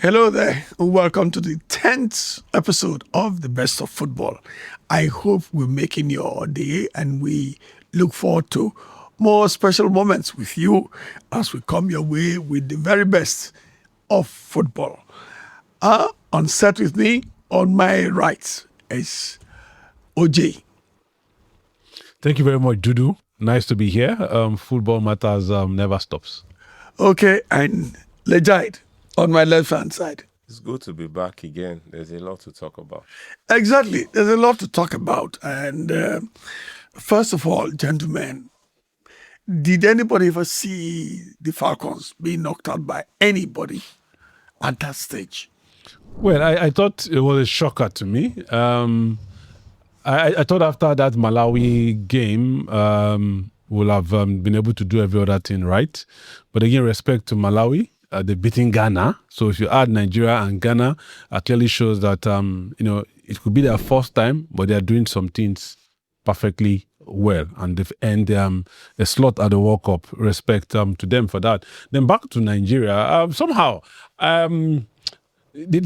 Hello there, and welcome to the 10th episode of The Best of Football. I hope we're making your day, and we look forward to more special moments with you as we come your way with the very best of football. On set with me, on my right, is OJ. Thank you very much, Dudu. Nice to be here. Football matters never stops. Okay, and Lejide on my left-hand side. It's good to be back again. There's a lot to talk about. Exactly. There's a lot to talk about. And first of all, gentlemen, did anybody ever see the Falcons being knocked out by anybody at that stage? Well, I thought it was a shocker to me. I thought after that Malawi game, we'll have been able to do every other thing right. But again, respect to Malawi. They're beating Ghana. So if you add Nigeria and Ghana, it clearly shows that, it could be their first time, but they're doing some things perfectly well. And they've earned a slot at the World Cup. Respect to them for that. Then back to Nigeria. Somehow, the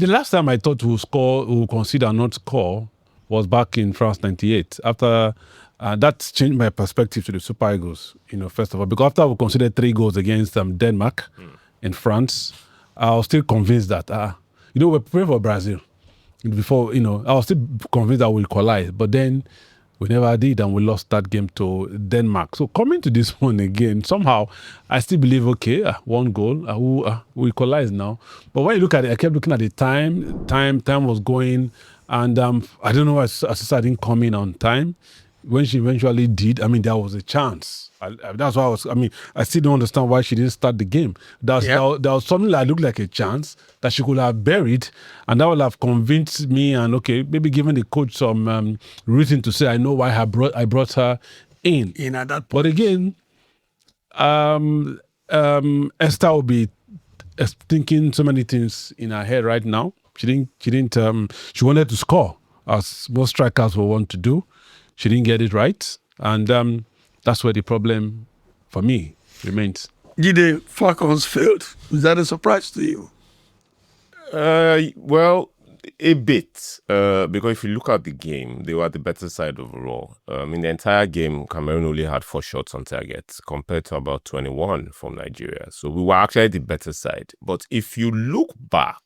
last time I thought we'll consider not score was back in France 98. After that changed my perspective to the Super Eagles, first of all. Because after we considered 3 goals against Denmark, in France, I was still convinced that, we're preparing for Brazil. Before, I was still convinced that we'll qualify. But then we never did, and we lost that game to Denmark. So coming to this one again, somehow, I still believe, 1 goal, we equalize now. But when you look at it, I kept looking at the time was going, and I don't know why Asisa didn't come in on time. When she eventually did, there was a chance. That's why I still don't understand why she didn't start the game. There was something that looked like a chance that she could have buried, and that would have convinced me, and maybe given the coach some reason to say, I know why I brought her in. At that point. But again, Esther will be thinking so many things in her head right now. She wanted to score, as most strikers will want to do. She didn't get it right, and that's where the problem, for me, remains. The Falcons failed. Is that a surprise to you? Well, a bit. Because if you look at the game, they were the better side overall. In the entire game, Cameroon only had 4 shots on target compared to about 21 from Nigeria. So we were actually the better side. But if you look back,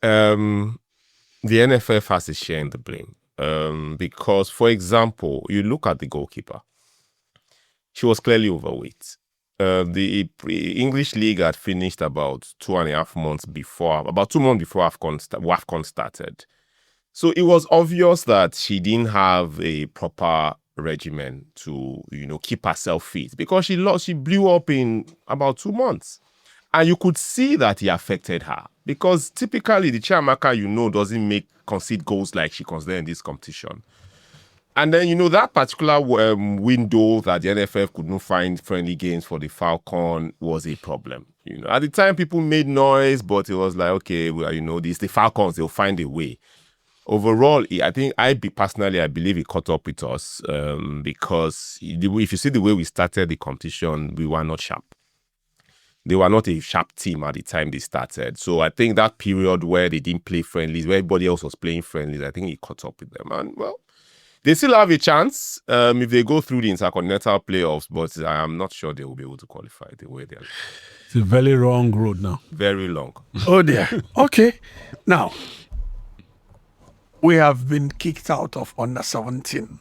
the NFF has a share in the blame. Because, for example, you look at the goalkeeper. She was clearly overweight. The English League had finished about 2.5 months before, about 2 months before WAFCON started. So it was obvious that she didn't have a proper regimen to, keep herself fit, because she blew up in about 2 months. And you could see that it affected her, because typically the Chiamaka, doesn't concede goals like she considered in this competition. And then, that particular window that the NFF could not find friendly games for the Falcon was a problem. At the time, people made noise, but it was like, okay, well, this the Falcons, they'll find a way. Overall, I believe it caught up with us because if you see the way we started the competition, we were not sharp. They were not a sharp team at the time they started. So I think that period where they didn't play friendlies, where everybody else was playing friendlies, I think it caught up with them. And, well, they still have a chance if they go through the intercontinental playoffs, but I'm not sure they will be able to qualify the way they are. It's a very long road now. Very long. Oh, dear. Okay. Now, we have been kicked out of under 17,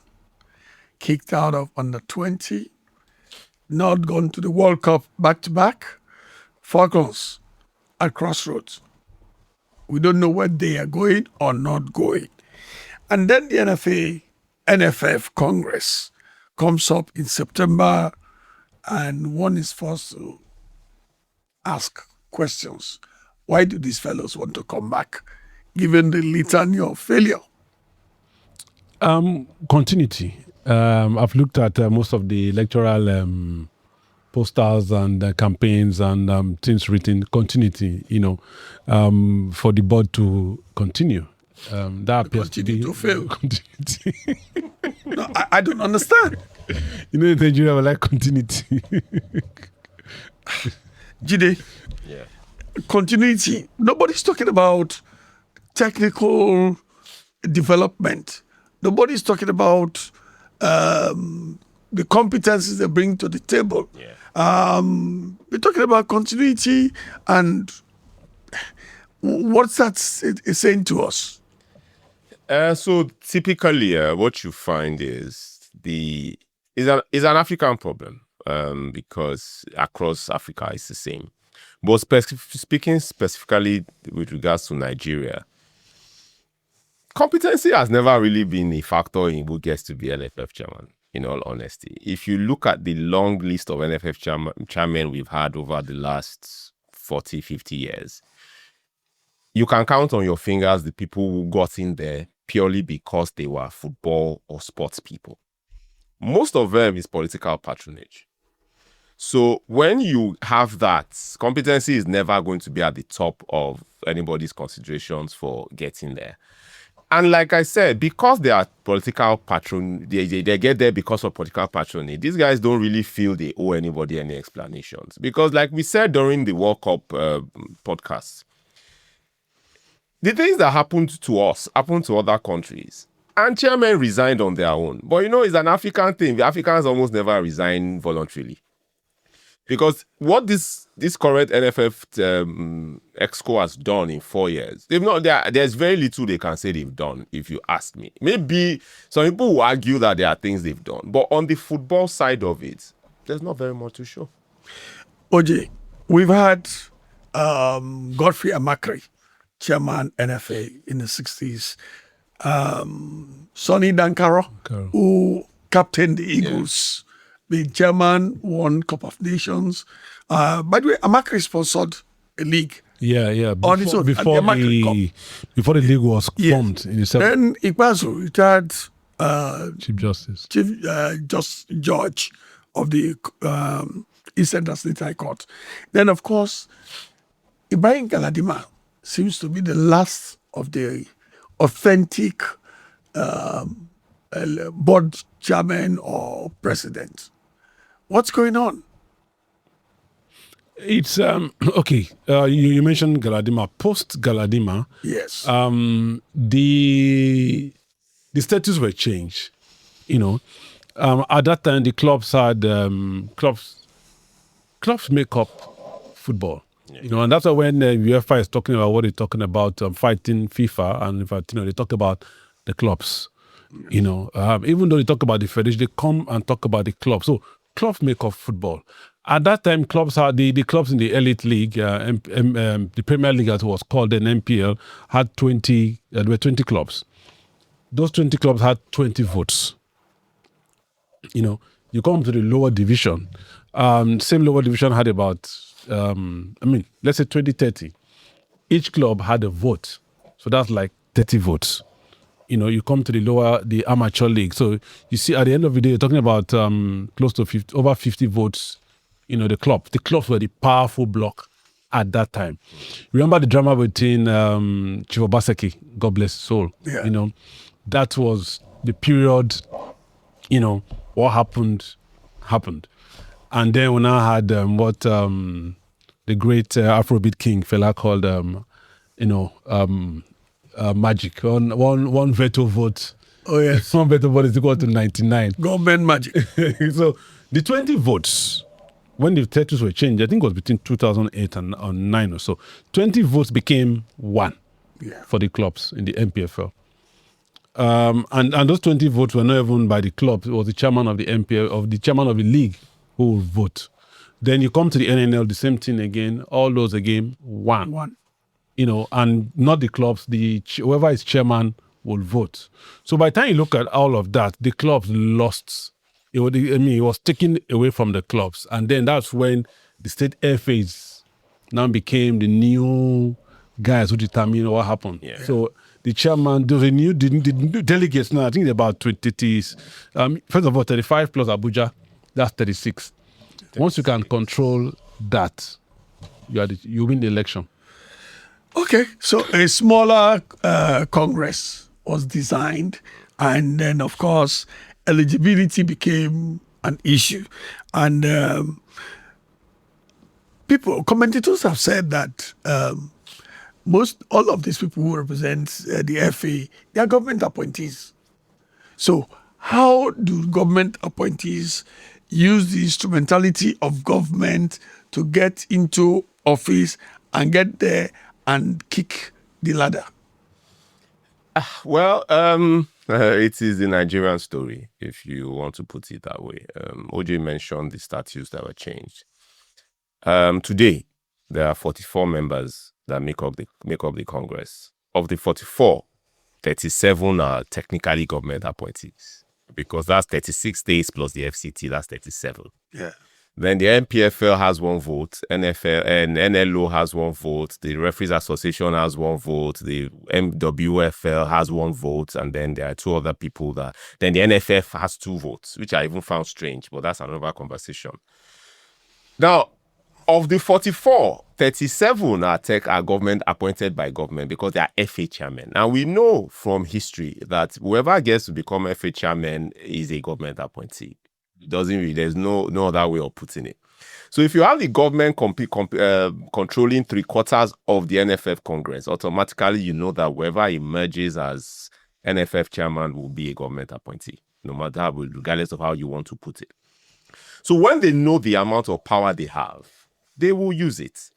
kicked out of under 20, not gone to the World Cup back-to-back. Falcons at crossroads. We don't know where they are going or not going. And then the NFF Congress comes up in September, and one is forced to ask questions. Why do these fellows want to come back, given the litany of failure? Continuity. I've looked at most of the electoral posters and campaigns and things written. Continuity, for the board to continue. That appears to be to fail. Continuity. No, I don't understand. In Nigeria, we like continuity. Jide, Yeah. continuity. Nobody's talking about technical development. Nobody's talking about the competencies they bring to the table. We're talking about continuity, and what's that saying to us? So typically, what you find is is an African problem because across Africa it's the same. But speaking specifically with regards to Nigeria, competency has never really been a factor in who gets to be NFF chairman, in all honesty. If you look at the long list of NFF chairmen we've had over the last 40, 50 years, you can count on your fingers the people who got in there purely because they were football or sports people. Most of them is political patronage. So when you have that, competency is never going to be at the top of anybody's considerations for getting there. And like I said, because they are political patron, they get there because of political patronage. These guys don't really feel they owe anybody any explanations. Because like we said during the World Cup podcast, the things that happened to us happened to other countries. And chairmen resigned on their own. But it's an African thing. The Africans almost never resign voluntarily. Because what this current NFF EXCO has done in 4 years, there's very little they can say they've done, if you ask me. Maybe some people will argue that there are things they've done. But on the football side of it, there's not very much to show. OJ, we've had Godfrey Amakri, chairman NFA in the 60s. Sonny Dankaro, who captained the Eagles. The chairman won Cup of Nations. By the way, Amakri sponsored a league. Yeah. On its own, before the league was formed in the 70s. Then Ikpeazu retired Chief Justice. Judge of the East Central State High Court. Then, of course, Ibrahim Galadima seems to be the last of the authentic board chairman or president. What's going on? It's okay. You mentioned Galadima. Post Galadima, Yes. The status were changed. At that time the clubs had clubs make up football. And that's why when UEFA is talking about what they're talking about, fighting FIFA, and in fact, they talk about the clubs. Even though they talk about the federation, they come and talk about the clubs. So clubs make up football. At that time, clubs had the clubs in the elite league, the Premier League, as it was called, then MPL, had 20. There were 20 clubs. Those 20 clubs had 20 votes. You come to the lower division. Same lower division had about, let's say 20, 30. Each club had a vote. So that's like 30 votes. You come to the amateur league. So you see, at the end of the day, you're talking about close to over 50 votes. The clubs were the powerful bloc at that time. Remember the drama between Chief Obaseki, God bless his soul. Yeah. That was the period. What happened. And then we now had what the great Afrobeat king fella called magic. One veto vote. Oh, yes. One veto vote is equal to 99. Government magic. So the 20 votes, when the status were changed, I think it was between 2008 and 2009 or so, 20 votes became one for the clubs in the MPFL. And those 20 votes were not even by the club. It was the chairman of the MPFL, of the chairman of the league who would vote. Then you come to the NNL, the same thing again. All those again, one. And not the clubs. Whoever is chairman will vote. So by the time you look at all of that, the clubs lost. It was taken away from the clubs. And then that's when the state FAs now became the new guys who determine what happened. Yeah. So the chairman, the new delegates now, I think they're about 20. First of all, 35 plus Abuja, that's 36. Once you can control that, you win the election. Okay, so a smaller Congress was designed, and then, of course, eligibility became an issue. And commentators have said that all of these people who represent the FA, they are government appointees. So how do government appointees use the instrumentality of government to get into office and get there and kick the ladder? Well, it is the Nigerian story, if you want to put it that way. OJ mentioned the statutes that were changed. Today, there are 44 members that make up the Congress. Of the 44, 37 are technically government appointees, because that's 36 states plus the FCT, that's 37. Yeah. Then the NPFL has 1 vote, NFL and NLO has 1 vote, the Referees Association has 1 vote, the MWFL has 1 vote, and then there are 2 other people then the NFF has 2 votes, which I even found strange, but that's another conversation. Now, of the 44, 37 are government appointed by government because they are FA chairmen. And we know from history that whoever gets to become FA chairman is a government appointee. There's no other way of putting it. So if you have the government controlling 3/4 of the NFF Congress, automatically you know that whoever emerges as NFF chairman will be a government appointee, no matter how, regardless of how you want to put it. So when they know the amount of power they have, they will use it.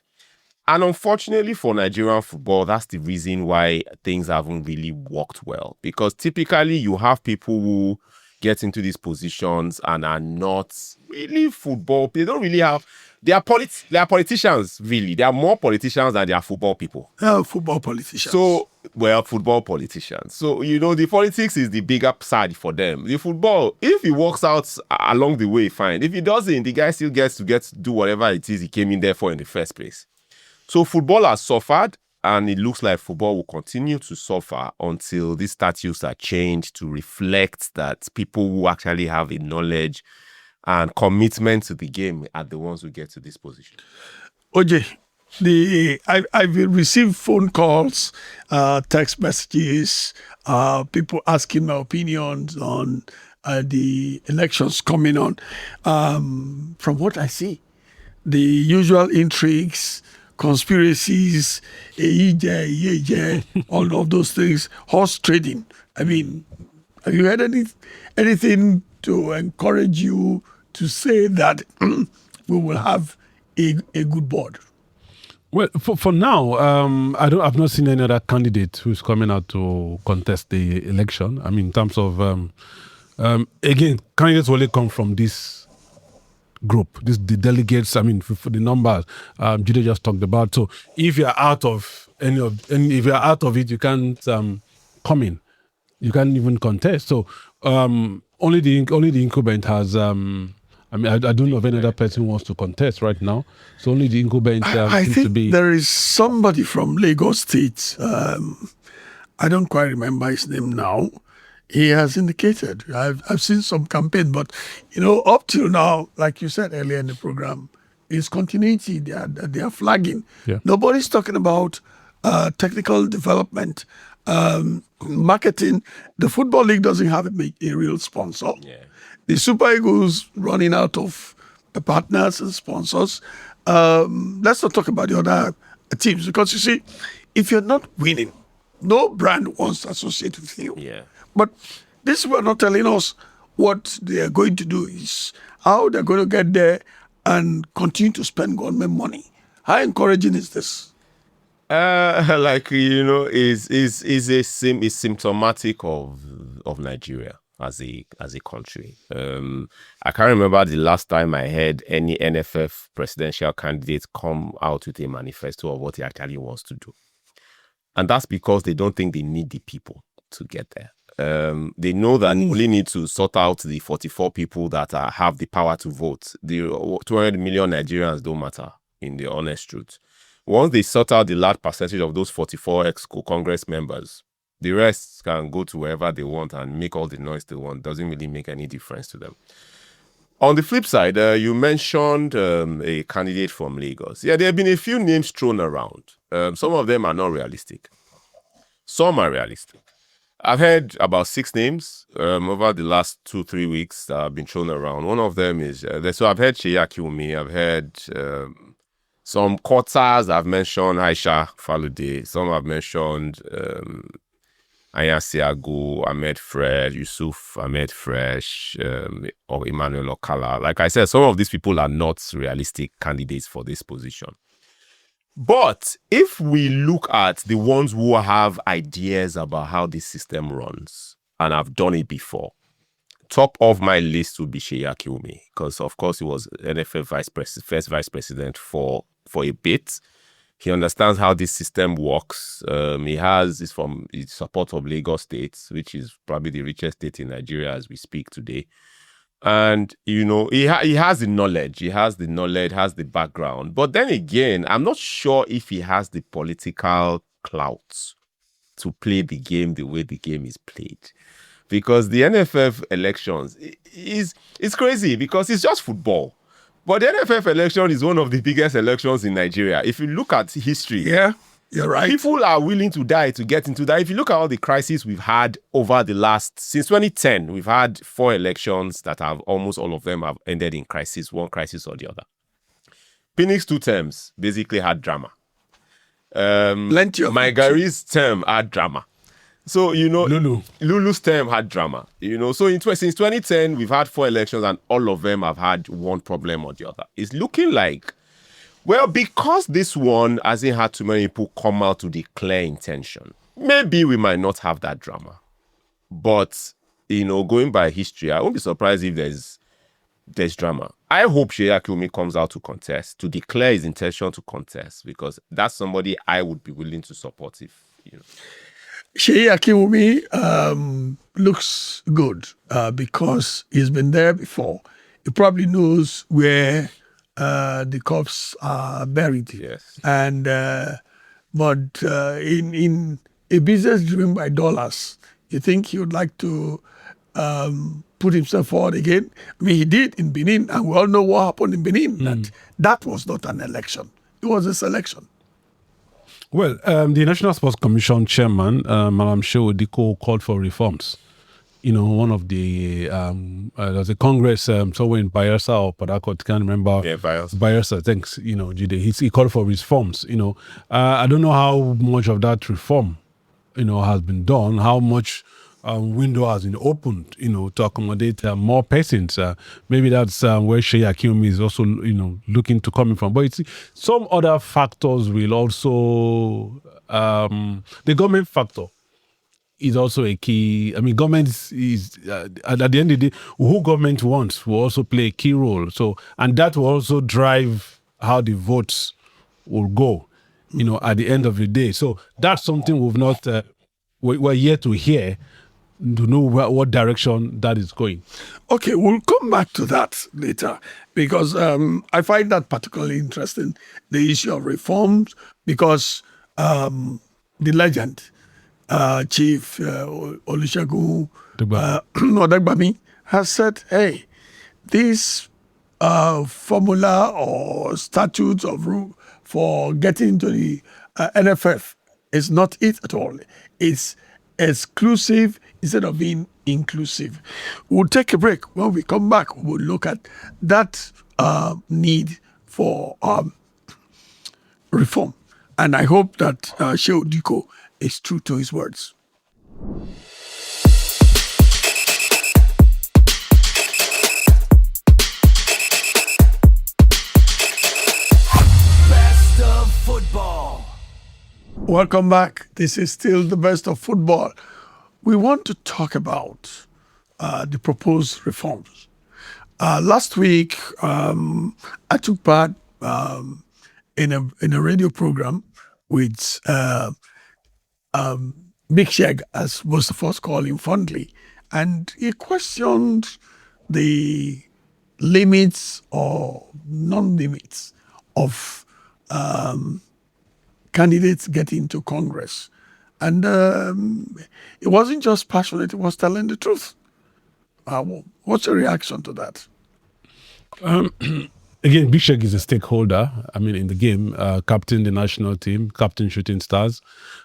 And unfortunately for Nigerian football, that's the reason why things haven't really worked well. Because typically you have people who get into these positions and are not really football. They don't really have... They are politicians, really. They are more politicians than they are football people. Football politicians. Football politicians. So, the politics is the bigger side for them. The football, if he works out along the way, fine. If he doesn't, the guy still gets to do whatever it is he came in there for in the first place. So football has suffered, and it looks like football will continue to suffer until these statutes are changed to reflect that people who actually have a knowledge and commitment to the game are the ones who get to this position. OJ, I've received phone calls, text messages, people asking my opinions on the elections coming on. From what I see, the usual intrigues, conspiracies, all of those things, horse trading. I mean, have you heard anything to encourage you to say that we will have a good board? Well, for now, I've not seen any other candidate who's coming out to contest the election. I mean, in terms of again, candidates only come from this group, the delegates. I mean, for the numbers Jude just talked about. So if you're out of if you're out of it, you can't come in. You can't even contest. So only the incumbent has. I mean, I don't know if any other person wants to contest right now. So only the incumbent I seems think to be. There is somebody from Lagos State. I don't quite remember his name now. He has indicated. I've seen some campaign, but up till now, like you said earlier in the program, is continuity. They are flagging. Yeah. Nobody's talking about technical development, marketing. The Football League doesn't have a real sponsor. Yeah. The Super Eagles running out of partners and sponsors. Let's not talk about the other teams, because you see, if you're not winning, no brand wants to associate with you. Yeah. But this were not telling us what they are going to do, is how they're going to get there and continue to spend government money. How encouraging is this? Is symptomatic of Nigeria as a country. I can't remember the last time I heard any NFF presidential candidate come out with a manifesto of what he actually wants to do. And that's because they don't think they need the people to get there. They know that they only need to sort out the 44 people that have the power to vote. The 200 million Nigerians don't matter, in the honest truth. Once they sort out the large percentage of those 44 ex-Congress members, the rest can go to wherever they want and make all the noise they want. Doesn't really make any difference to them. On the flip side, you mentioned a candidate from Lagos. Yeah, there have been a few names thrown around. Some of them are not realistic. Some are realistic. I've heard about 6 names over the last 2-3 weeks that have been thrown around. One of them is, so I've heard Sheya Kiwumi, I've heard Some quarters have mentioned Aisha Falude. Some have mentioned Aya Siago, Ahmed Fresh, Yusuf Ahmed Fresh, or Emmanuel Okala. Like I said, some of these people are not realistic candidates for this position. But if we look at the ones who have ideas about how this system runs and have done it before, top of my list would be Sheyi Akiwumi, because of course he was NFF first vice president for a bit. He understands how this system works. He's from support of Lagos State, which is probably the richest state in Nigeria as we speak today. And, you know, he has the knowledge, has the background. But then again, I'm not sure if he has the political clout to play the game the way the game is played. Because the NFF elections it's crazy because it's just football. But the NFF election is one of the biggest elections in Nigeria. If you look at history, Yeah, you're right. people are willing to die to get into that. If you look at all the crises we've had over since 2010, we've had 4 elections that have almost all of them have ended in crisis, one crisis or the other. Phoenix 2 terms basically had drama. Plenty of My it. Gary's term had drama. So, you know, Lulu's term had drama. You know, so since 2010, we've had 4 elections and all of them have had one problem or the other. It's looking like, well, because this one hasn't had too many people come out to declare intention, maybe we might not have that drama. But, you know, going by history, I won't be surprised if there's drama. I hope Sheyi Akiwumi comes out to contest, to declare his intention to contest, because that's somebody I would be willing to support if, you know. Sheyi Akiwumi looks good because he's been there before. He probably knows where the cops are buried. Yes. And but in a business driven by dollars, you think he would like to put himself forward again? I mean, he did in Benin, and we all know what happened in Benin. That was not an election; it was a selection. Well, the National Sports Commission chairman, Madam Shehu Diko, called for reforms. You know, one of the there's a Congress somewhere in Bayelsa or Port Harcourt, can't remember. Yeah, Bayelsa, thanks. You know, he called for reforms. You know, I don't know how much of that reform, you know, has been done. How much window has been opened, you know, to accommodate more persons. Maybe that's where Sheyi Akiwumi is also, you know, looking to come in from. But it's, some other factors will also, the government factor is also a key. I mean, government is at the end of the day, who government wants will also play a key role. So, and that will also drive how the votes will go, you know, at the end of the day. So that's something we've not, we're yet to hear, to know what direction that is going. Okay, we'll come back to that later because I find that particularly interesting, the issue of reforms, because the legend, Chief Segun Odegbami, has said, hey, this formula or statutes of rule for getting into the NFF is not it at all. It's exclusive instead of being inclusive. We'll take a break. When we come back, we'll look at that need for reform. And I hope that Shehu Diko is true to his words. Best of football. Welcome back. This is still the best of football. We want to talk about the proposed reforms. Last week, I took part in a radio program with Big Sheg, as most of us call him fondly, and he questioned the limits or non-limits of candidates getting into Congress. And it wasn't just passionate, it was telling the truth. What's your reaction to that? Again, Big Shek is a stakeholder. I mean, in the game, captain the national team, captain Shooting Stars,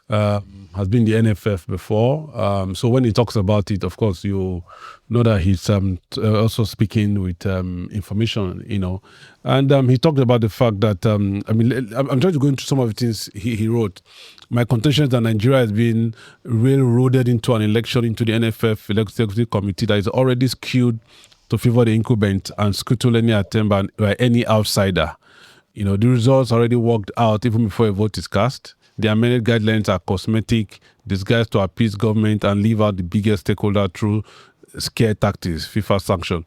has been the NFF before. So when he talks about it, of course, you know that he's also speaking with information, And he talked about the fact that, I'm trying to go into some of the things he wrote. My contention is that Nigeria has been railroaded into an election into the NFF Executive Committee that is already skewed to favor the incumbent and scuttle any attempt by any outsider. The results already worked out even before a vote is cast. The amended guidelines are cosmetic, disguised to appease government and leave out the biggest stakeholder through scare tactics, FIFA sanction.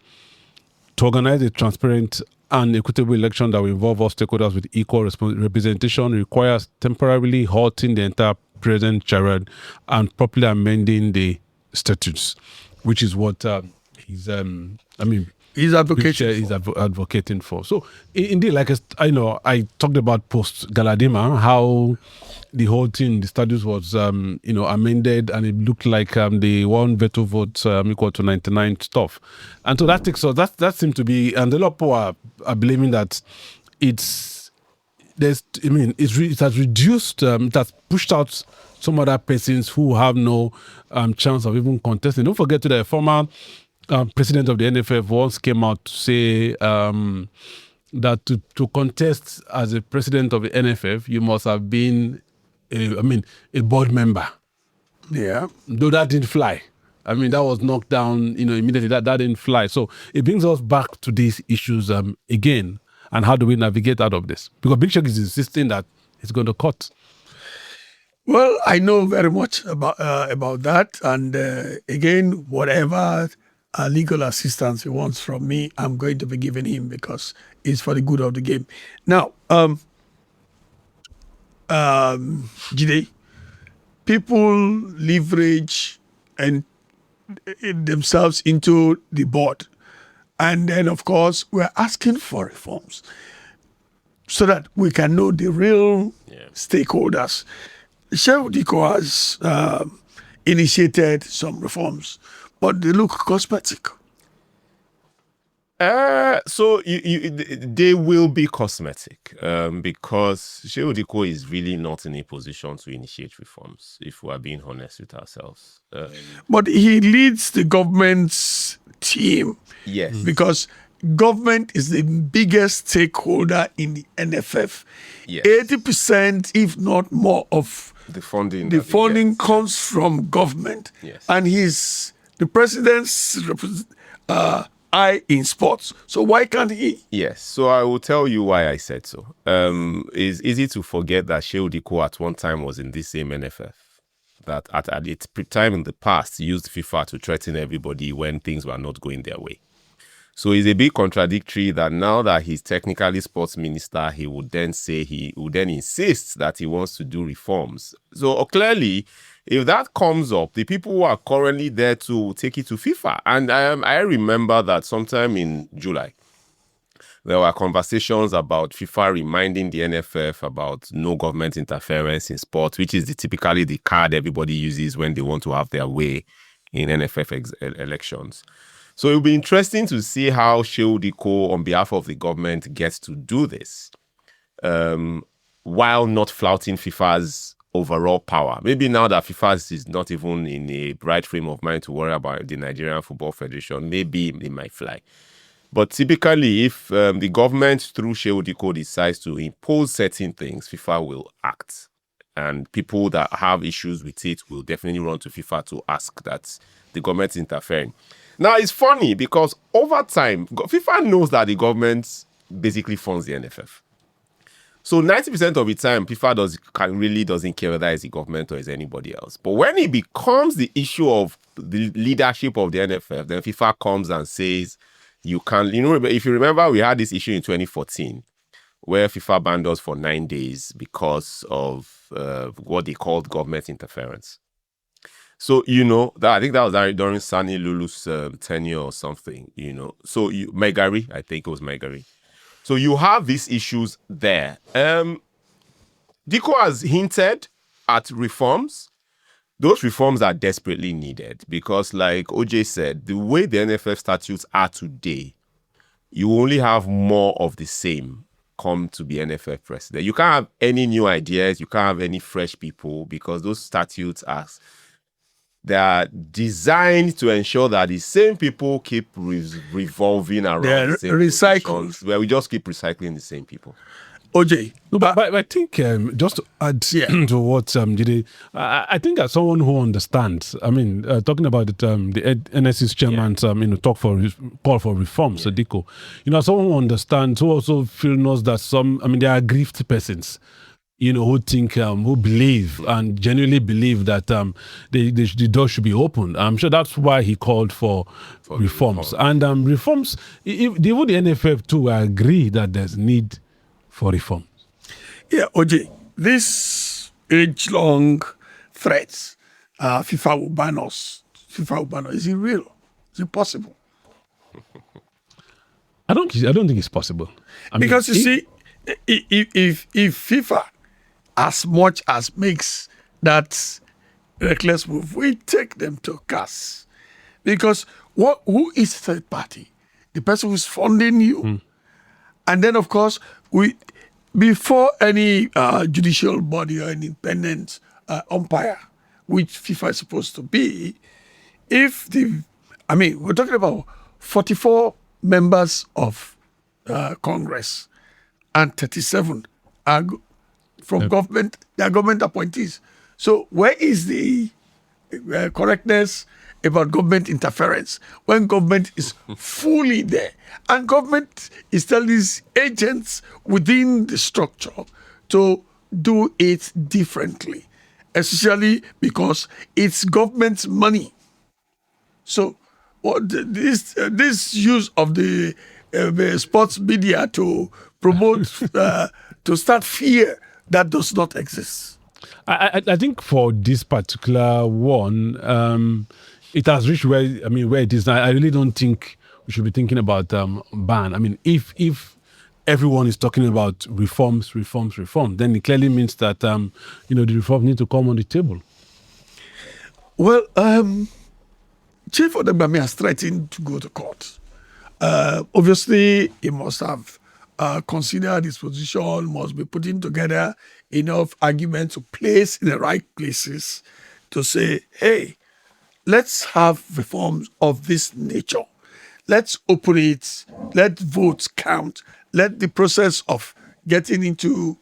To organize a transparent and equitable election that will involve all stakeholders with equal representation requires temporarily halting the entire present charade and properly amending the statutes, which is what he's advocating for. So indeed, like I talked about post Galadima, how the whole thing, the statutes was amended, and it looked like the one veto vote equal to 99 stuff, and so that seemed to be, and a lot of people are blaming that it has reduced, it has pushed out some other persons who have no chance of even contesting. Don't forget that the former president of the NFF once came out to say that to contest as a president of the NFF, you must have been a board member. Yeah. Though that didn't fly. That was knocked down, immediately. That didn't fly. So it brings us back to these issues again. And how do we navigate out of this? Because Big Shek is insisting that it's going to cut. Well, I know very much about that. And again, whatever legal assistance he wants from me, I'm going to be giving him because it's for the good of the game. Now, Jide, people leverage and themselves into the board. And then, of course, we're asking for reforms so that we can know the real stakeholders. Shehu Diko has initiated some reforms, but they look cosmetic. So they will be cosmetic because Shehu Diko is really not in a position to initiate reforms, if we are being honest with ourselves. But he leads the government's team. Yes. Because government is the biggest stakeholder in the NFF. Yes. 80%, if not more, of the funding comes from government. Yes. And he's the president's eye in sports. So why can't he? Yes. So I will tell you why I said so. It's easy to forget that Shehu Diko at one time was in this same NFF. That at its time in the past used FIFA to threaten everybody when things were not going their way. So it's a bit contradictory that now that he's technically sports minister, he would then insist that he wants to do reforms. So clearly, if that comes up, the people who are currently there to take it to FIFA. And I remember that sometime in July, there were conversations about FIFA reminding the NFF about no government interference in sport, which is typically the card everybody uses when they want to have their way in NFF elections. So it will be interesting to see how Shehu Diko, on behalf of the government, gets to do this while not flouting FIFA's overall power. Maybe now that FIFA is not even in a right frame of mind to worry about the Nigerian Football Federation, maybe it might fly. But typically, if the government, through Shehu Diko, decides to impose certain things, FIFA will act. And people that have issues with it will definitely run to FIFA to ask that the government interfering. Now, it's funny because over time, FIFA knows that the government basically funds the NFF. So 90% of the time, FIFA really doesn't care whether it's the government or it's anybody else. But when it becomes the issue of the leadership of the NFF, then FIFA comes and says, you can't, if you remember, we had this issue in 2014 where FIFA banned us for 9 days because of what they called government interference. So, I think that was during Sani Lulu's tenure or something, So, Megari, I think it was Megari. So, you have these issues there. Diko has hinted at reforms. Those reforms are desperately needed because, like OJ said, the way the NFF statutes are today, you only have more of the same come to be NFF president. You can't have any new ideas. You can't have any fresh people because those statutes they are designed to ensure that the same people keep revolving around They're the same recycled. positions, where we just keep recycling the same people. OJ, No, but I think just to add to what Jide, I think as someone who understands, I mean, talking about it, the NSC's chairman's call for reform, Sadiko, as someone who understands, who also knows that there are aggrieved persons, who think, who believe and genuinely believe that the door should be opened. I'm sure that's why he called for reforms. And reforms, even the NFF too agree that there's need for reform. Yeah, OJ, this age-long threats, FIFA will ban us. Is it real? Is it possible? I don't think it's possible. Because you see, if FIFA as much as makes that reckless move, we take them to CAS. Because who is third party? The person who's funding you. And then, of course, before any judicial body or an independent umpire, which FIFA is supposed to be, we're talking about 44 members of Congress and 37 are from government, they are government appointees. So where is the correctness about government interference when government is fully there and government is telling these agents within the structure to do it differently, especially because it's government's money. So this use of the sports media to promote, to start fear that does not exist. I think for this particular one, it has reached where it is now. I really don't think we should be thinking about ban. If everyone is talking about reforms, then it clearly means that the reforms need to come on the table. Well, Chief Odegbami has threatened to go to court. Obviously, he must have considered his position, must be putting together enough arguments to place in the right places to say, hey, let's have reforms of this nature. Let's open it. Let votes count. Let the process of getting into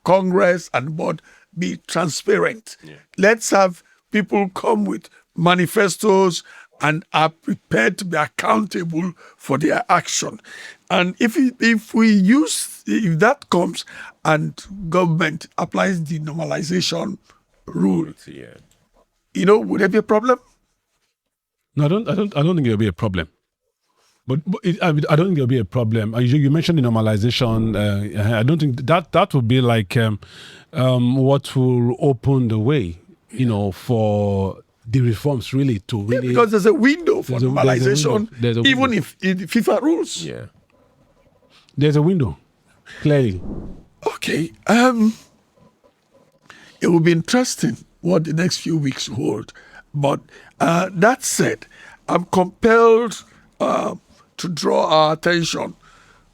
Congress and board be transparent. Yeah. Let's have people come with manifestos and are prepared to be accountable for their action. And if that comes and government applies the normalization rule, would there be a problem? No, I don't think there'll be a problem. But I don't think there'll be a problem. You mentioned the normalization. I don't think that would be like what will open the way, for the reforms really to really. Yeah, because there's a window for normalization, even if in the FIFA rules. Yeah, there's a window, clearly. Okay. It will be interesting what the next few weeks hold. But that said, I'm compelled to draw our attention.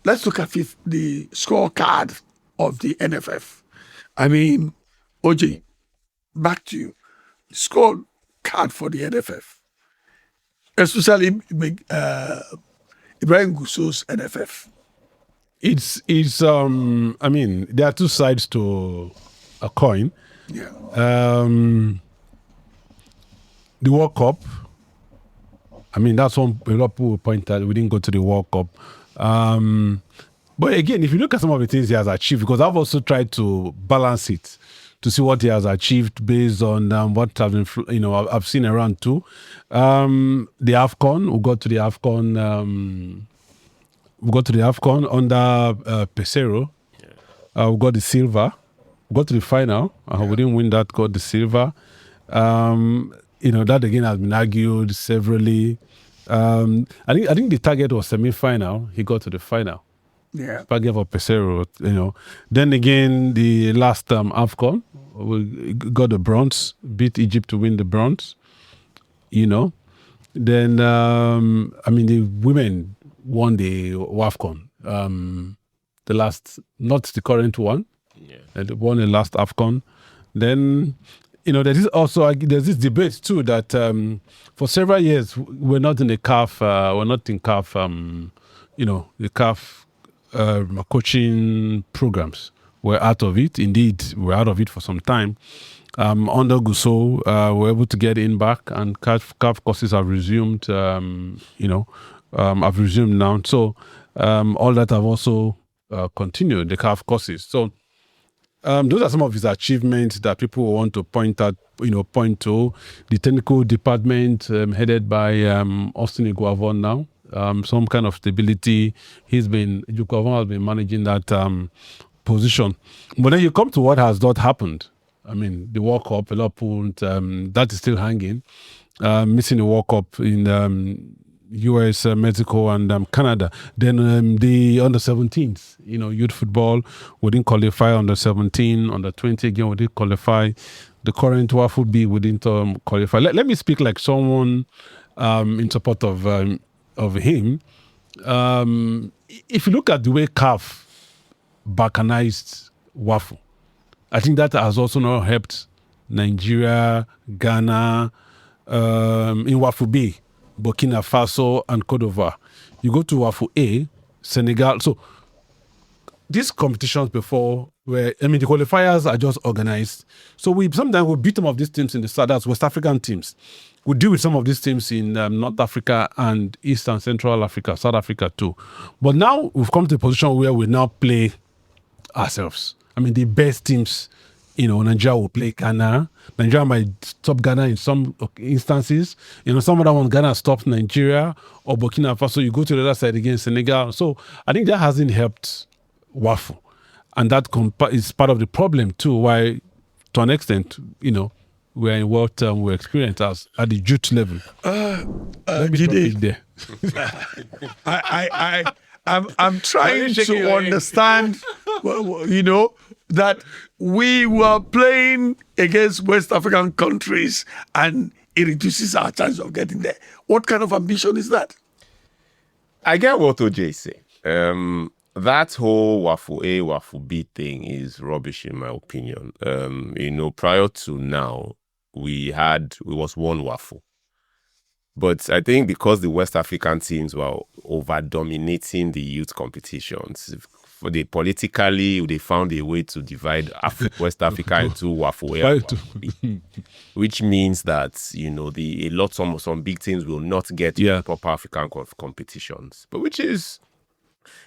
Let's look at the scorecard of the NFF. OJ, back to you. Scorecard for the NFF, especially Ibrahim Guso's NFF. It's there are two sides to a coin. Yeah. The World Cup. That's one a lot of people point out we didn't go to the World Cup. But again, if you look at some of the things he has achieved, because I've also tried to balance it to see what he has achieved based on what I've been, I've seen around too. The AFCON, we got to the AFCON under Pesero. Yeah. We got the silver. We got to the final. We didn't win that. Got the silver. That again has been argued severally. I think the target was semi-final. He got to the final. Yeah. Target for Pesero, Then again, the last AFCON, we got the bronze, beat Egypt to win the bronze. Then, the women won the WAFCON. The last, not the current one. Yeah. They won the last AFCON. Then, there's this debate too that for several years we're not in the CAF, the CAF coaching programs. We're out of it. Indeed, we're out of it for some time. Under Gusso, we're able to get in back, and CAF courses have resumed. Have resumed now. So all that have also continued, the CAF courses. So those are some of his achievements that people want to point to. The technical department headed by Austin Iguavon now. Some kind of stability. Iguavon has been managing that position. But then you come to what has not happened. I mean, the World Cup, a lot of people, that is still hanging. Missing the World Cup in US, Mexico, and Canada. Then the under-17s, youth football, we didn't qualify. Under-17, under-20 again, we didn't qualify. The current WAFU B, we didn't qualify. Let me speak like someone in support of him. If you look at the way CAF balkanized WAFU, I think that has also not helped Nigeria, Ghana, in WAFU B, Burkina Faso, and Cote d'Ivoire. You go to WAFU A, Senegal. So these competitions before, the qualifiers are just organized. So sometimes we beat some of these teams in the start. That's West African teams. We deal with some of these teams in North Africa and East and Central Africa, South Africa too. But now we've come to a position where we now play ourselves. The best teams, Nigeria will play Ghana. Nigeria might stop Ghana in some instances. Some other ones, Ghana stops Nigeria, or Burkina Faso, you go to the other side against Senegal. So I think that hasn't helped WAFU. And that is part of the problem too, why, to an extent, we're in what we experience as at the youth level. Let me drop it there. I'm trying to understand, that we were playing against West African countries and it reduces our chance of getting there. What kind of ambition is that? I get what OJ is saying. That whole WAFU A, WAFU B thing is rubbish in my opinion. Prior to now, we was one WAFU. But I think because the West African teams were over-dominating the youth competitions, they found a way to divide West Africa into WAFU A and WAFU B, which means that some big teams will not get proper African competitions, but which is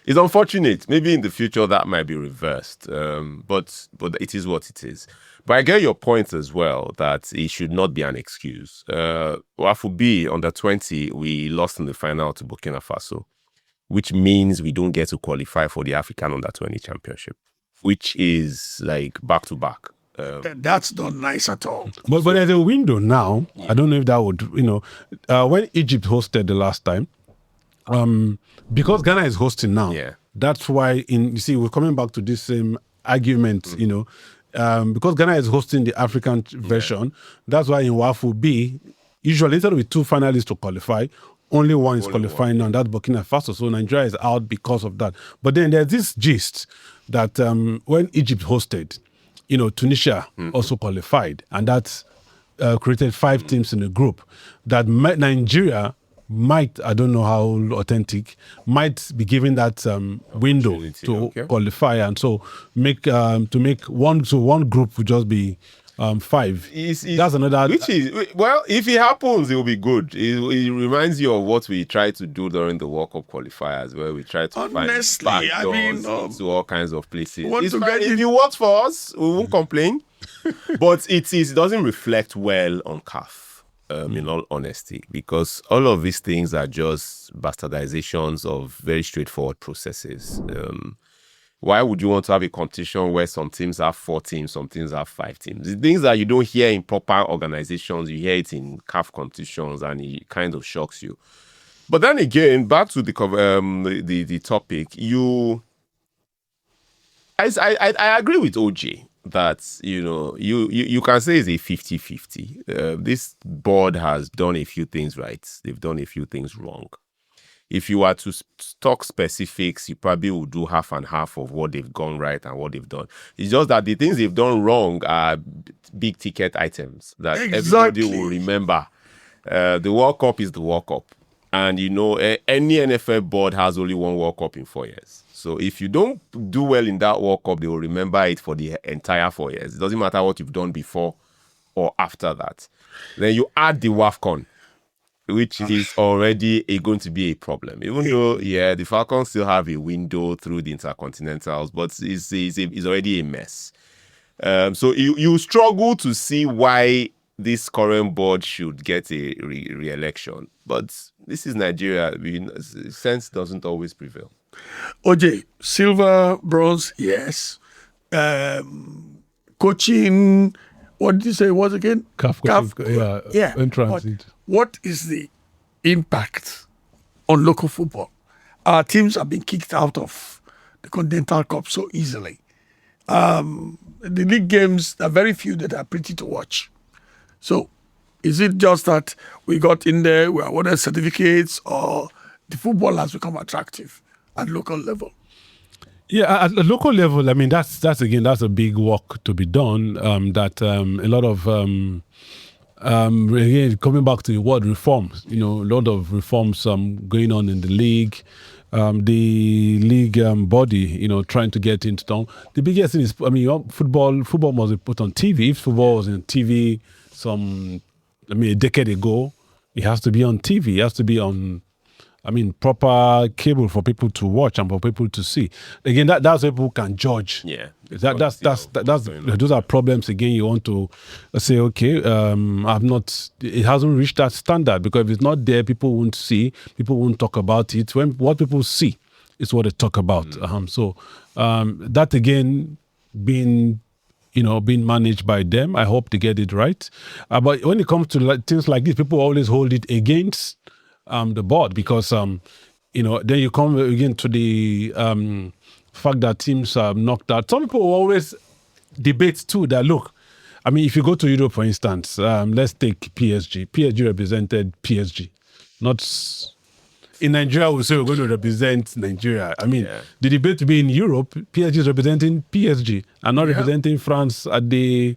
unfortunate. Maybe in the future that might be reversed, but it is what it is. But I get your point as well that it should not be an excuse. WAFU B under 20, we lost in the final to Burkina Faso, which means we don't get to qualify for the African under 20 championship, which is like back to back. That's not nice at all. But there's a window now. I don't know if that would, when Egypt hosted the last time, because Ghana is hosting now. Yeah. That's why we're coming back to this same argument, because Ghana is hosting the African version. That's why in WAFU B, usually instead of 2 finalists to qualify, only one is qualifying now, and that's Burkina Faso. So Nigeria is out because of that. But then there's this gist that when Egypt hosted, Tunisia also qualified, and that created 5 teams in a group. That Nigeria might, I don't know how authentic, might be given that window to qualify, and so make one group would just be 5. That's another. Which is, well, if it happens, it will be good. It reminds you of what we tried to do during the World Cup qualifiers, where we tried to find backdoors into all kinds of places. If you work for us, we won't complain. But it doesn't reflect well on CAF. In all honesty, because all of these things are just bastardizations of very straightforward processes. Why would you want to have a competition where some teams have 4 teams, some teams have 5 teams? The things that you don't hear in proper organizations, you hear it in CAF competitions, and it kind of shocks you. But then again, back to the topic, I agree with OJ that you can say it's a 50-50. This board has done a few things right. They've done a few things wrong. if you were to talk specifics, you probably would do half and half of what they've gone right and what they've done. It's just that the things they've done wrong are big ticket items that everybody will remember. The World Cup is the World Cup. And, any NFL board has only one World Cup in 4 years. So if you don't do well in that World Cup, they will remember it for the entire 4 years. It doesn't matter what you've done before or after that. Then you add the WAFCON, which is already going to be a problem. Even though, the Falcons still have a window through the Intercontinentals, but it's already a mess. So you struggle to see why this current board should get a re-election. But this is Nigeria. Sense doesn't always prevail. OJ, silver, bronze, yes. Coaching, what did you say it was again? CAF, yeah. In transit. What is the impact on local football? Our teams have been kicked out of the Continental Cup so easily. The league games, there are very few that are pretty to watch. So, is it just that we got in there, we awarded certificates, or the football has become attractive at local level? Yeah, at the local level, I mean, that's a big work to be done. That a lot of again, coming back to the word reforms, a lot of reforms going on in the league. The league body, trying to get into town. The biggest thing is, football must be put on TV. If football was on TV a decade ago, it has to be on TV. It has to be on, proper cable for people to watch and for people to see. Again, that's where people can judge. Yeah. Those are problems. Again, you want to say, okay, it hasn't reached that standard, because if it's not there, people won't see, people won't talk about it. When what people see is what they talk about. So that again being managed by them. I hope to get it right. But when it comes to things like this, people always hold it against the board, because then you come again to the fact that teams are knocked out. Some people always debate too that, look, if you go to Europe, for instance, let's take PSG. PSG represented PSG. Not in Nigeria, we say we're going to represent Nigeria. The debate to be in Europe, PSG is representing PSG and not representing France at the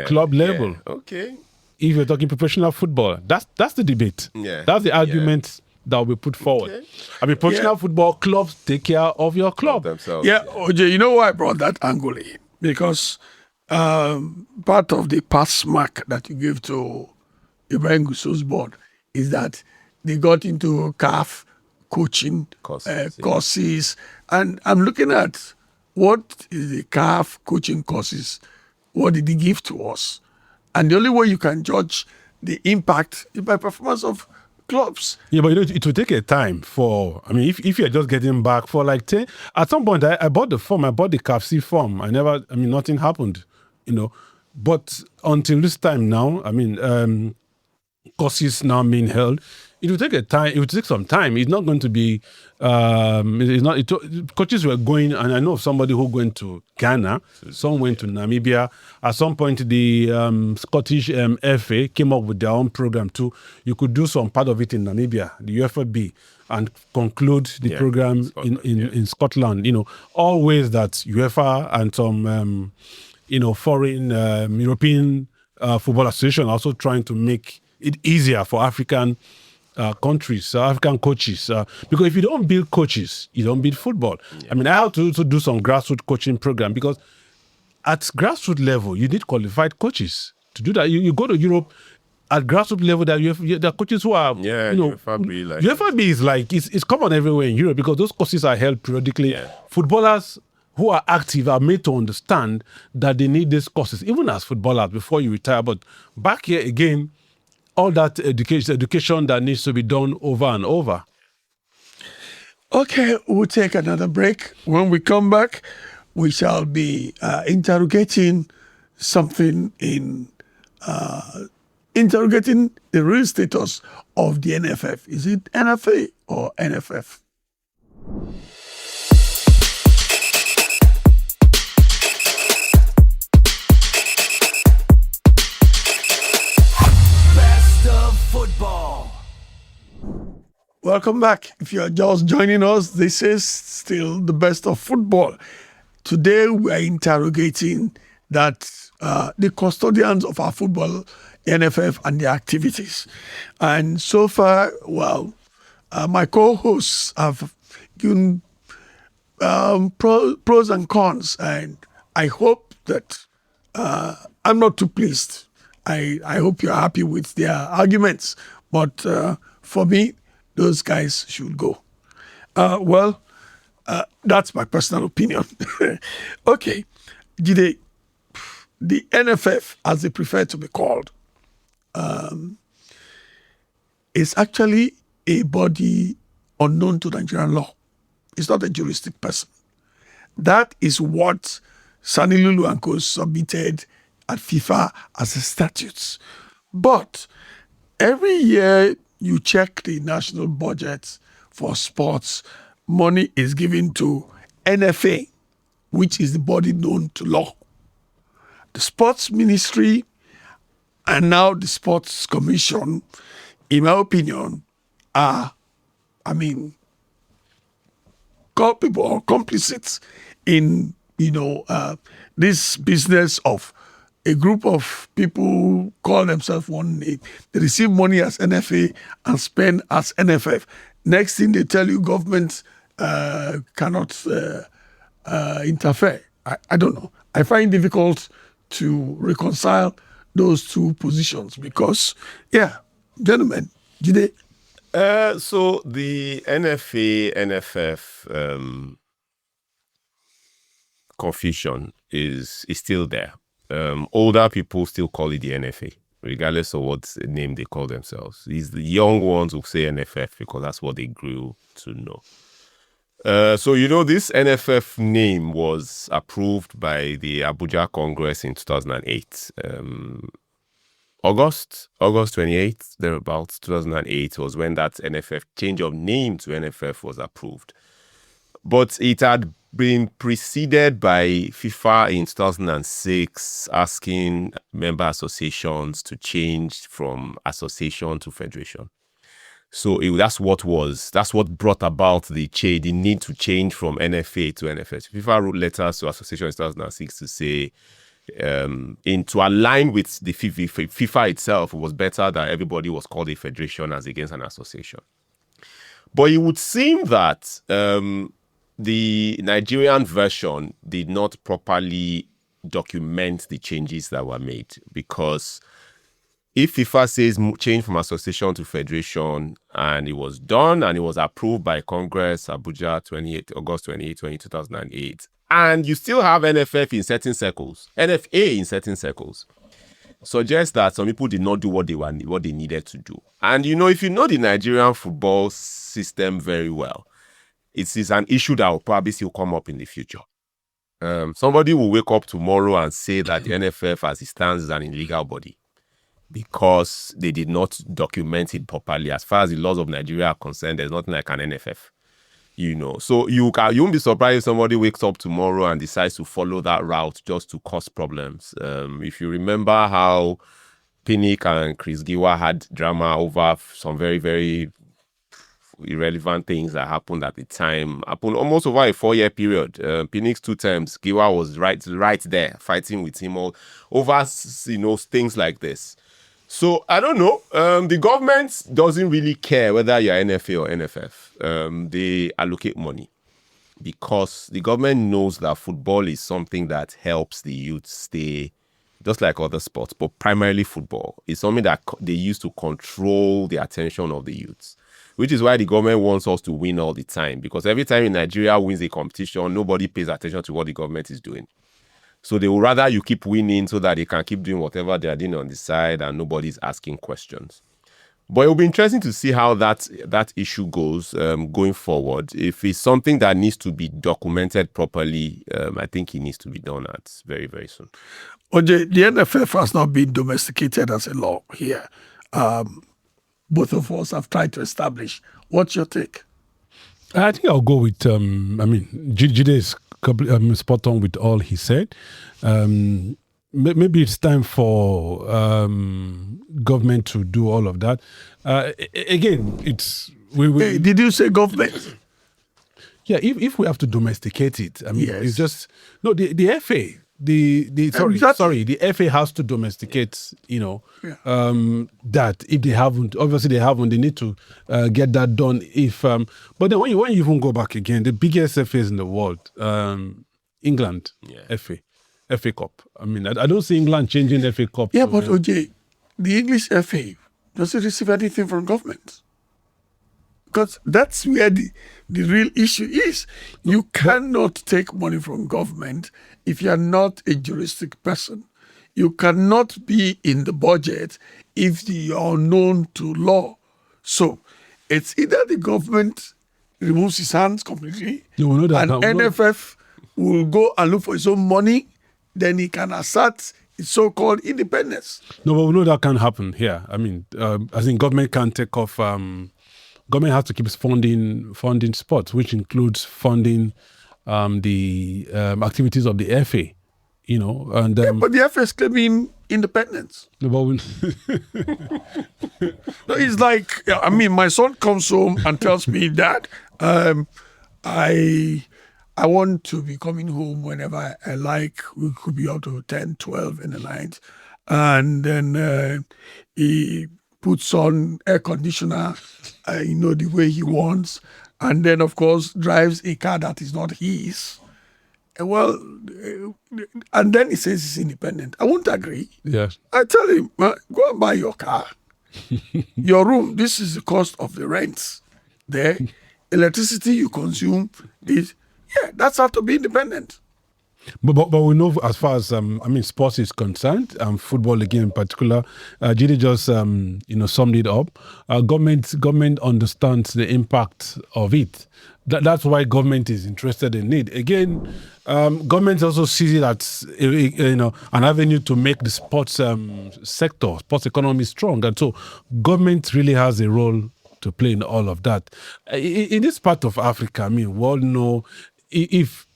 club level. Okay. If you're talking professional football, that's the debate. Yeah. That's the argument that will be put forward. Okay. Professional football clubs take care of your club themselves. Yeah, OJ, you know why I brought that angle in? Because part of the pass mark that you give to Ibrahim Guso's board is that they got into CAF coaching courses. And I'm looking at what is the CAF coaching courses, what did they give to us? And the only way you can judge the impact is by performance of clubs. Yeah, but it will take a time for, if you're just getting back for like 10, at some point I bought the form, I bought the CAFC form. Nothing happened, But until this time now, courses now being held, it will take some time. It's not going to be, coaches were going, and I know of somebody who went to Ghana, some went to Namibia. At some point, the Scottish FA came up with their own program too. You could do some part of it in Namibia, the UFB, and conclude the program in Scotland. All ways that UEFA and some, foreign European football association are also trying to make it easier for African countries, African coaches. Because if you don't build coaches, you don't build football. I have to also do some grassroots coaching program, because at grassroots level, you need qualified coaches to do that. You go to Europe, at grassroots level, there are coaches who are, UFB is like, it's common everywhere in Europe, because those courses are held periodically. Yeah. Footballers who are active are made to understand that they need these courses, even as footballers, before you retire. But back here again, all that education that needs to be done over and over. Okay, we'll take another break. When we come back, we shall be interrogating something interrogating the real status of the NFF. Is it NFA or NFF? Best of football. Welcome back. If you are just joining us, this is still the best of football. Today we are interrogating that the custodians of our football, NFF, and their activities. And so far, my co-hosts have given pros and cons, and I hope that I'm not too pleased. I hope you're happy with their arguments, but for me, those guys should go. That's my personal opinion. Okay, Jide, the NFF, as they prefer to be called, is actually a body unknown to Nigerian law. It's not a juristic person. That is what Sani Lulu and Co. submitted at FIFA as a statutes. But every year you check the national budget for sports, money is given to NFA, which is the body known to law. The sports ministry and now the sports commission, in my opinion, are, culpable or complicit in, this business of a group of people who call themselves one name. They receive money as NFA and spend as NFF. Next thing they tell you, government cannot interfere. I don't know. I find it difficult to reconcile those two positions because, gentlemen, Jide. So the NFA, NFF confusion is still there. Older people still call it the NFA, regardless of what name they call themselves. It's the young ones who say NFF because that's what they grew to know. So, this NFF name was approved by the Abuja Congress in 2008. August 28th, thereabouts, 2008 was when that NFF change of name to NFF was approved. But it had been preceded by FIFA in 2006 asking member associations to change from association to federation. So that's what brought about the need to change from NFA to NFF. FIFA wrote letters to association in 2006 to say, to align with the FIFA itself, it was better that everybody was called a federation as against an association. But it would seem that the Nigerian version did not properly document the changes that were made, because if FIFA says change from association to federation and it was done and it was approved by Congress, Abuja, August 28, 2008, and you still have NFF in certain circles, NFA in certain circles, suggests that some people did not do what they needed to do. And if you know the Nigerian football system very well, it is an issue that will probably still come up in the future. Somebody will wake up tomorrow and say that the NFF as it stands is an illegal body because they did not document it properly. As far as the laws of Nigeria are concerned, there's nothing like an NFF. So you won't be surprised if somebody wakes up tomorrow and decides to follow that route just to cause problems. If you remember how Pinnick and Chris Giwa had drama over some very, very irrelevant things that happened at the time, happened almost over a 4-year period. Pinnick's 2 terms, Giwa was right there fighting with him all over things like this. So I don't know. The government doesn't really care whether you're NFA or NFF. They allocate money because the government knows that football is something that helps the youth stay, just like other sports, but primarily football is something that they use to control the attention of the youths, which is why the government wants us to win all the time, because every time Nigeria wins a competition, nobody pays attention to what the government is doing. So they would rather you keep winning so that they can keep doing whatever they are doing on the side and nobody's asking questions. But it will be interesting to see how that issue goes going forward. If it's something that needs to be documented properly, I think it needs to be done very, very soon. OJ, the NFF has not been domesticated as a law here. Both of us have tried to establish. What's your take? I think I'll go with, Jide is spot on with all he said. Maybe it's time for government to do all of that. Again, it's Hey, did you say government? Yeah, if we have to domesticate it, I mean, Yes. it's just no. The FA, the FA has to domesticate. That if they haven't, obviously they haven't. They need to get that done. But then when you even go back again, the biggest FAs in the world, England, FA Cup. I mean, I don't see England changing the FA Cup. Yeah, but OJ, the English FA doesn't receive anything from government. Because that's where the real issue is. You cannot take money from government if you are not a juristic person. You cannot be in the budget if you are unknown to law. So it's either the government removes his hands completely No, we know that and now. NFF will go and look for his own money, then he can assert its so-called independence. No, but we know that can happen here. I mean, I think government can take off. Government has to keep funding sports, which includes funding the activities of the FA. And But the FA is claiming independence. no, but No, it's like, I mean, my son comes home and tells me that I want to be coming home whenever I like. We could be up to 10, 12 in the night. And then he puts on air conditioner, the way he wants. And then, of course, drives a car that is not his. Well, and then he says he's independent. I won't agree. yeah. I tell him, go and buy your car. Your room, this is the cost of the rent. There, electricity you consume that's how to be independent. But we know as far as sports is concerned, football again in particular, Gidi just summed it up. Government understands the impact of it. That's why government is interested in it. Again, government also sees it as an avenue to make the sports sector, sports economy strong, and so government really has a role to play in all of that. In this part of Africa, I mean, we all know if.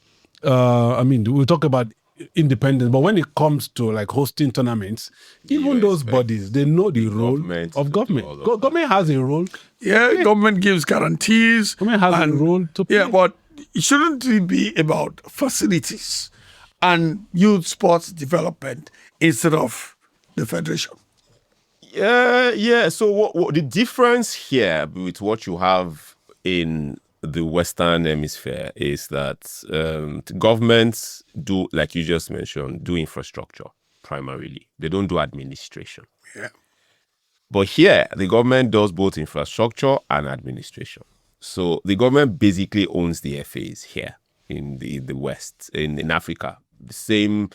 We talk about independence, but when it comes to like hosting tournaments, even those bodies, they know the role of government. Government has a role. Yeah, government gives guarantees. Government has a role to play. Yeah, but it shouldn't be about facilities and youth sports development instead of the federation. Yeah. So what the difference here with what you have in the Western Hemisphere is that governments do, like you just mentioned, do infrastructure primarily. They don't do administration. Yeah. But here, the government does both infrastructure and administration. So the government basically owns the FAs here in the West, in Africa. The same.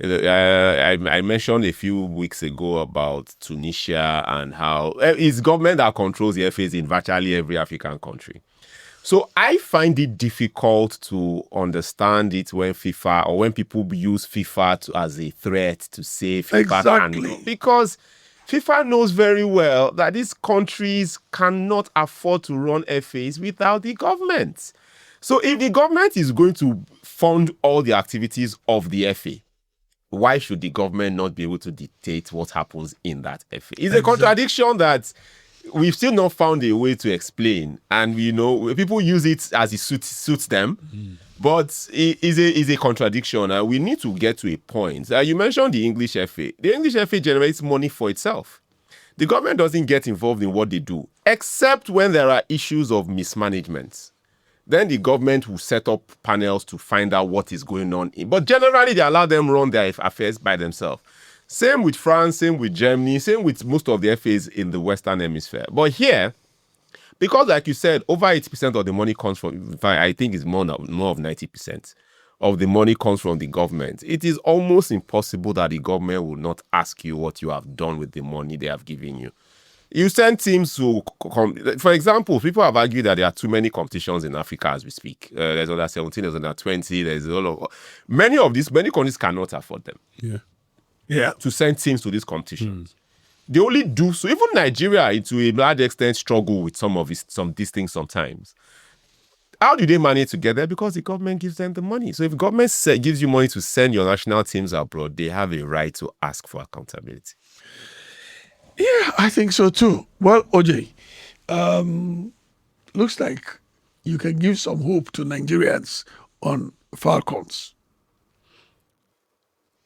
I mentioned a few weeks ago about Tunisia and how it's government that controls the FAs in virtually every African country. So I find it difficult to understand it when FIFA or when people use FIFA as a threat to say FIFA can, because FIFA knows very well that these countries cannot afford to run FAs without the government. So if the government is going to fund all the activities of the FA, why should the government not be able to dictate what happens in that FA? It's a contradiction that we've still not found a way to explain, and people use it as it suits them, but it is a contradiction, and we need to get to a point. You mentioned the English FA. The English FA generates money for itself. The government doesn't get involved in what they do, except when there are issues of mismanagement. Then the government will set up panels to find out what is going on. But generally, they allow them run their affairs by themselves. Same with France, same with Germany, same with most of the FAs in the Western Hemisphere. But here, because like you said, over 80% of the money comes from, I think it's more of 90% of the money comes from the government. It is almost impossible that the government will not ask you what you have done with the money they have given you. You send teams to, for example, people have argued that there are too many competitions in Africa as we speak. There's under 17, there's under 20, there's all of many countries cannot afford them. Yeah. To send teams to these competitions. They only do so. Even Nigeria, to a large extent, struggle with some of these things sometimes. How do they manage to get there? Because the government gives them the money. So if the government gives you money to send your national teams abroad, they have a right to ask for accountability. Yeah, I think so too. Well, OJ, looks like you can give some hope to Nigerians on Falcons.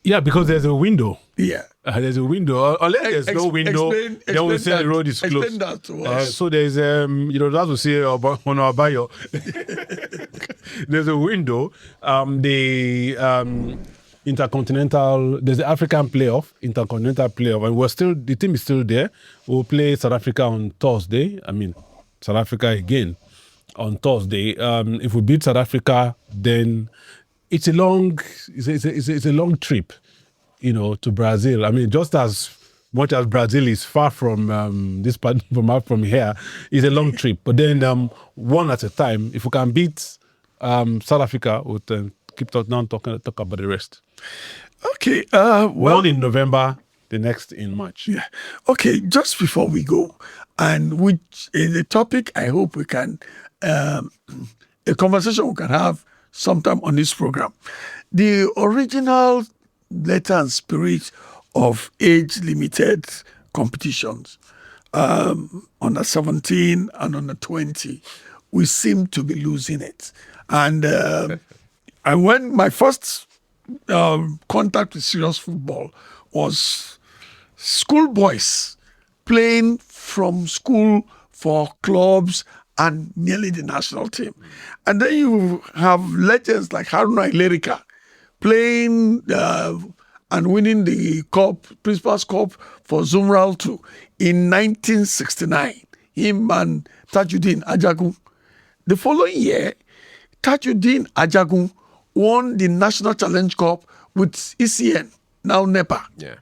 Yeah, because there's a window. Yeah. There's a window. Unless there's no window, then we say the road is closed. Explain that to us. So there's that's to say on our bio. There's a window. There's the African playoff, intercontinental playoff, and the team is still there. We'll play South Africa on Thursday. South Africa again on Thursday. If we beat South Africa, then it's a long trip, to Brazil. Just as much as Brazil is far from this part from here, it's a long trip. But then one at a time. If we can beat South Africa, we'll keep talk about the rest. Okay. One in November, the next in March. Yeah. Okay. Just before we go, and which is a topic I hope we can a conversation we can have sometime on this program. The original letter and spirit of age-limited competitions, under 17 and under 20, we seem to be losing it. And when my first contact with serious football was schoolboys playing from school for clubs and nearly the national team. And then you have legends like Haruna Ilerika playing and winning the cup, Principal's Cup for Zumral 2 in 1969. Him and Tajuddin Ajagun. The following year, Tajuddin Ajagun won the National Challenge Cup with ECN, now NEPA. Yeah.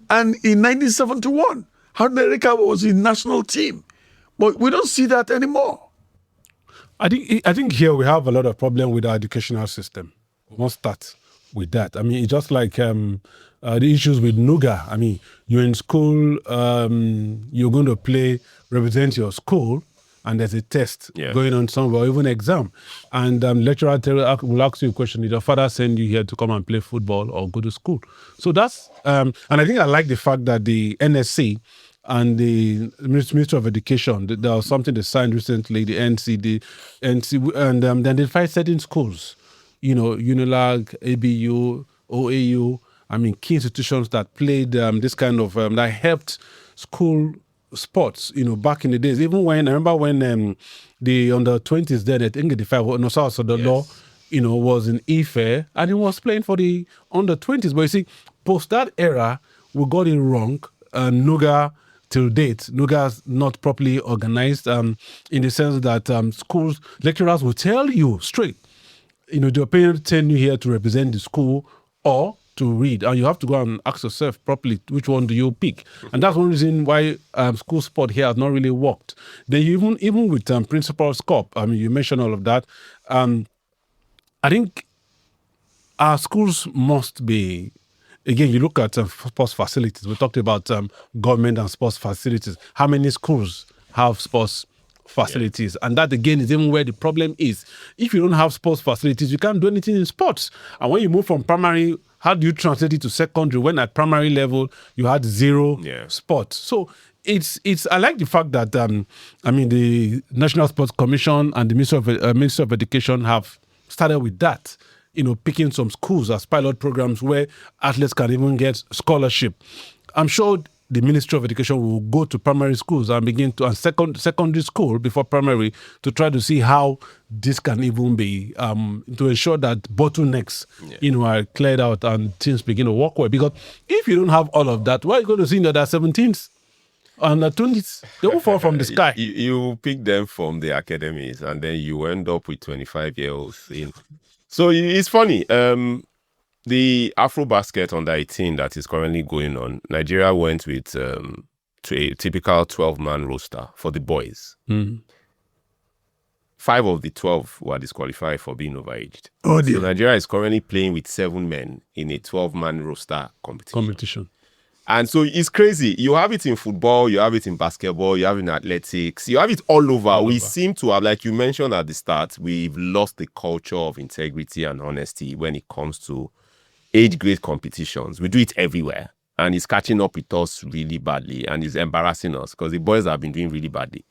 And in 1971, Haruna Ilerika was in national team. But we don't see that anymore. I think here we have a lot of problem with our educational system. We must start with that. It's just like the issues with Nuga. You're in school, you're going to represent your school, and there's a test going on somewhere, or even exam. And lecturer will ask you a question: did your father send you here to come and play football or go to school? So that's, and I think I like the fact that the NSC and the Ministry of Education, there was something they signed recently, the NC, and they identified certain schools, UNILAG, ABU, OAU, key institutions that played this kind of, that helped school sports, back in the days. Even when, I remember when the under-20s then, I think the 5, law, was in Ife, and he was playing for the under-20s. But you see, post that era, we got it wrong. Nuga, till date, Nuga is not properly organized in the sense that schools, lecturers will tell you straight, your parents send you here to represent the school or to read, and you have to go and ask yourself properly which one do you pick. And that's one reason why school sport here has not really worked. Then even with Principal's Cup, you mentioned all of that. I think our schools must be, again, you look at sports facilities. We talked about government and sports facilities. How many schools have sports facilities? And that, again, is even where the problem is. If you don't have sports facilities, you can't do anything in sports. And when you move from primary, how do you translate it to secondary when at primary level you had zero sports? So it's. I like the fact that the National Sports Commission and the Ministry of Education have started with that. Picking some schools as pilot programs where athletes can even get scholarship. I'm sure the Ministry of Education will go to primary schools and begin to, and secondary school before primary, to try to see how this can even be, to ensure that bottlenecks, are cleared out and teams begin to work well. Because if you don't have all of that, what are you going to see in the other 17s? And the 20s, they will fall from the sky. You pick them from the academies, and then you end up with 25-year-olds in. So it's funny. The Afrobasket under 18 that is currently going on, Nigeria went with to a typical 12-man roster for the boys. 5 of the 12 were disqualified for being overaged. Oh dear. So Nigeria is currently playing with 7 men in a 12-man roster competition. And so it's crazy. You have it in football, you have it in basketball, you have it in athletics, you have it all over. We seem to have, like you mentioned at the start, we've lost the culture of integrity and honesty when it comes to age grade competitions. We do it everywhere, and it's catching up with us really badly, and it's embarrassing us because the boys have been doing really badly.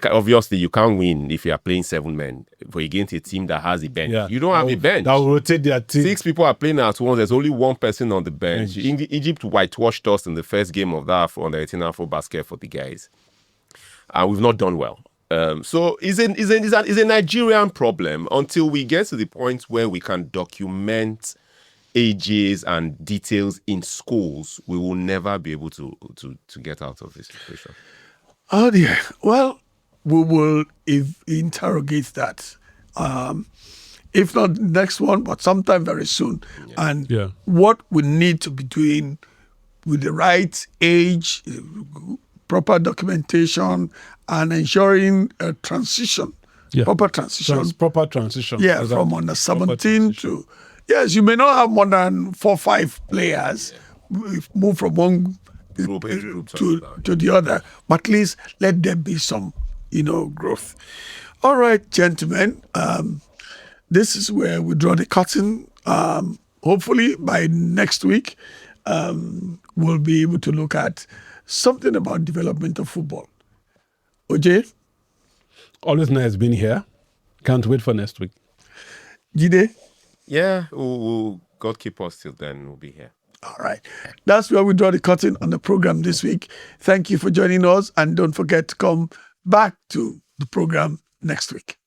Obviously, you can't win if you are playing 7 men for against a team that has a bench. Yeah. You don't have a bench. That will rotate their team. 6 people are playing at once. There's only 1 person on the bench. Egypt whitewashed us in the first game of that under 18 Afro basket for the guys, and we've not done well. So it's a Nigerian problem until we get to the point where we can document ages and details in schools. We will never be able to get out of this situation. Oh dear. Well, we will interrogate that. If not next one, but sometime very soon. Yeah. And what we need to be doing with the right age, proper documentation, and ensuring a transition, proper transition. Proper transition. Yeah, from under 17 to... Yes, you may not have more than 4 or 5 players. Move from one Group to the other, but at least let there be some, growth. All right, gentlemen, this is where we draw the curtain. Hopefully by next week, we'll be able to look at something about development of football. OJ? Always nice being here. Can't wait for next week. Jide? Yeah, God keep us till then. We'll be here. All right. That's where we draw the curtain on the program this week. Thank you for joining us. And don't forget to come back to the program next week.